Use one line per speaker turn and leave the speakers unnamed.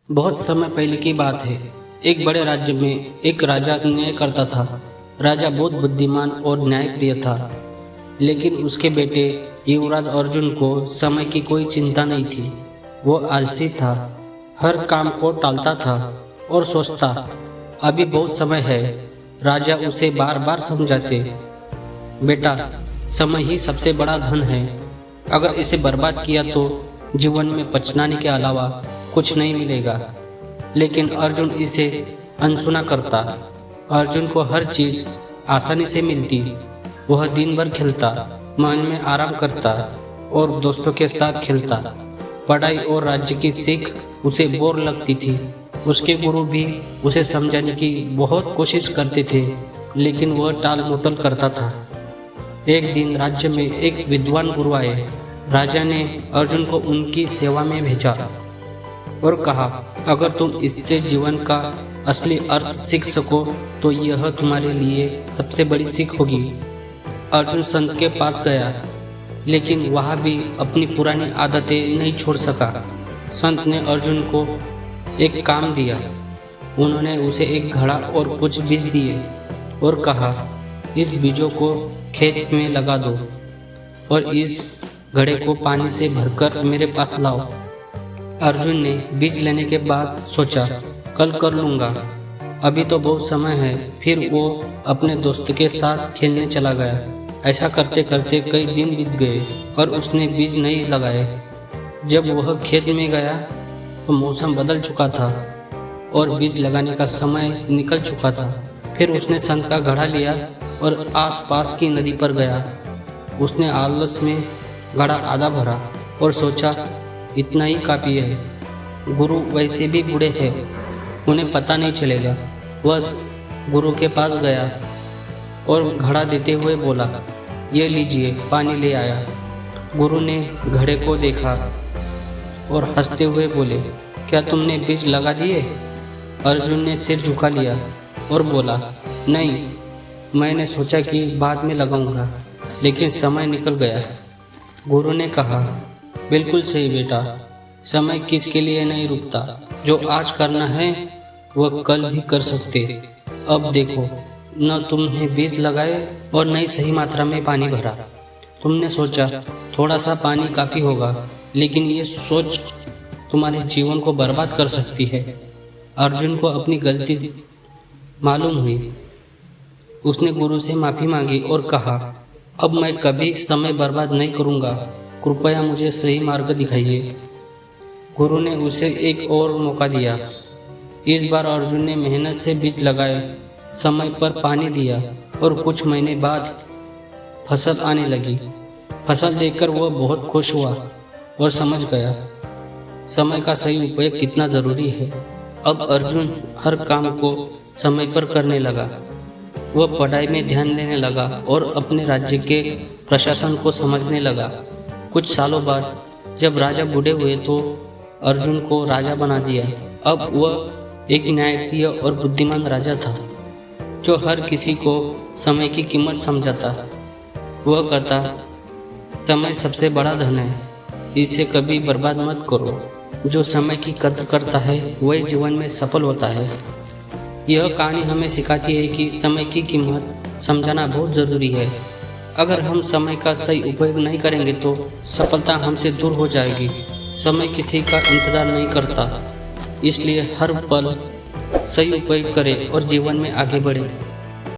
बहुत समय पहले की बात है। एक बड़े राज्य में एक राजा न्याय करता था। राजा बहुत बुद्धिमान और न्यायप्रिय था, लेकिन उसके बेटे युवराज अर्जुन को समय की कोई चिंता नहीं थी। वो आलसी था, हर काम को टालता था और सोचता अभी बहुत समय है। राजा उसे बार बार समझाते, बेटा, समय ही सबसे बड़ा धन है। अगर इसे बर्बाद किया तो जीवन में पछताने के अलावा कुछ नहीं मिलेगा। लेकिन अर्जुन इसे अनसुना करता। अर्जुन को हर चीज आसानी से मिलती। वह दिन भर खेलता, मन में आराम करता और दोस्तों के साथ खेलता। पढ़ाई और राज्य की सीख उसे बोर लगती थी। उसके गुरु भी उसे समझाने की बहुत कोशिश करते थे, लेकिन वह टाल मटोल करता था। एक दिन राज्य में एक विद्वान गुरु आए। राजा ने अर्जुन को उनकी सेवा में भेजा और कहा, अगर तुम इससे जीवन का असली अर्थ सीख सको तो यह तुम्हारे लिए सबसे बड़ी सीख होगी। अर्जुन संत के पास गया, लेकिन वहाँ भी अपनी पुरानी आदतें नहीं छोड़ सका। संत ने अर्जुन को एक काम दिया। उन्होंने उसे एक घड़ा और कुछ बीज दिए और कहा, इस बीजों को खेत में लगा दो और इस घड़े को पानी से भरकर मेरे पास लाओ। अर्जुन ने बीज लेने के बाद सोचा, कल कर लूँगा, अभी तो बहुत समय है। फिर वो अपने दोस्त के साथ खेलने चला गया। ऐसा करते करते कई दिन बीत गए और उसने बीज नहीं लगाए। जब वह खेत में गया तो मौसम बदल चुका था और बीज लगाने का समय निकल चुका था। फिर उसने संत का घड़ा लिया और आसपास की नदी पर गया। उसने आलस में घड़ा आधा भरा और सोचा, इतना ही काफ़ी है। गुरु वैसे भी बूढ़े हैं, उन्हें पता नहीं चलेगा। वह गुरु के पास गया और घड़ा देते हुए बोला, ये लीजिए, पानी ले आया। गुरु ने घड़े को देखा और हंसते हुए बोले, क्या तुमने बीज लगा दिए? अर्जुन ने सिर झुका लिया और बोला, नहीं, मैंने सोचा कि बाद में लगाऊंगा, लेकिन समय निकल गया। गुरु ने कहा, बिल्कुल सही बेटा, समय किसके लिए नहीं रुकता। जो आज करना है वह कल भी कर सकते। अब देखो, न तुमने बीज लगाए और न ही सही मात्रा में पानी भरा। तुमने सोचा थोड़ा सा पानी काफ़ी होगा, लेकिन ये सोच तुम्हारे जीवन को बर्बाद कर सकती है। अर्जुन को अपनी गलती मालूम हुई। उसने गुरु से माफ़ी मांगी और कहा, अब मैं कभी समय बर्बाद नहीं करूँगा, कृपया मुझे सही मार्ग दिखाइए। गुरु ने उसे एक और मौका दिया। इस बार अर्जुन ने मेहनत से बीज लगाए, समय पर पानी दिया और कुछ महीने बाद फसल आने लगी। फसल देखकर वह बहुत खुश हुआ और समझ गया समय का सही उपयोग कितना ज़रूरी है। अब अर्जुन हर काम को समय पर करने लगा। वह पढ़ाई में ध्यान देने लगा और अपने राज्य के प्रशासन को समझने लगा। कुछ सालों बाद जब राजा बूढ़े हुए तो अर्जुन को राजा बना दिया। अब वह एक न्यायप्रिय और बुद्धिमान राजा था, जो हर किसी को समय की कीमत समझाता। वह कहता, समय सबसे बड़ा धन है, इसे कभी बर्बाद मत करो। जो समय की कद्र करता है वही जीवन में सफल होता है। यह कहानी हमें सिखाती है कि समय की कीमत समझना बहुत ज़रूरी है। अगर हम समय का सही उपयोग नहीं करेंगे तो सफलता हमसे दूर हो जाएगी। समय किसी का इंतज़ार नहीं करता, इसलिए हर पल सही उपयोग करें और जीवन में आगे बढ़ें।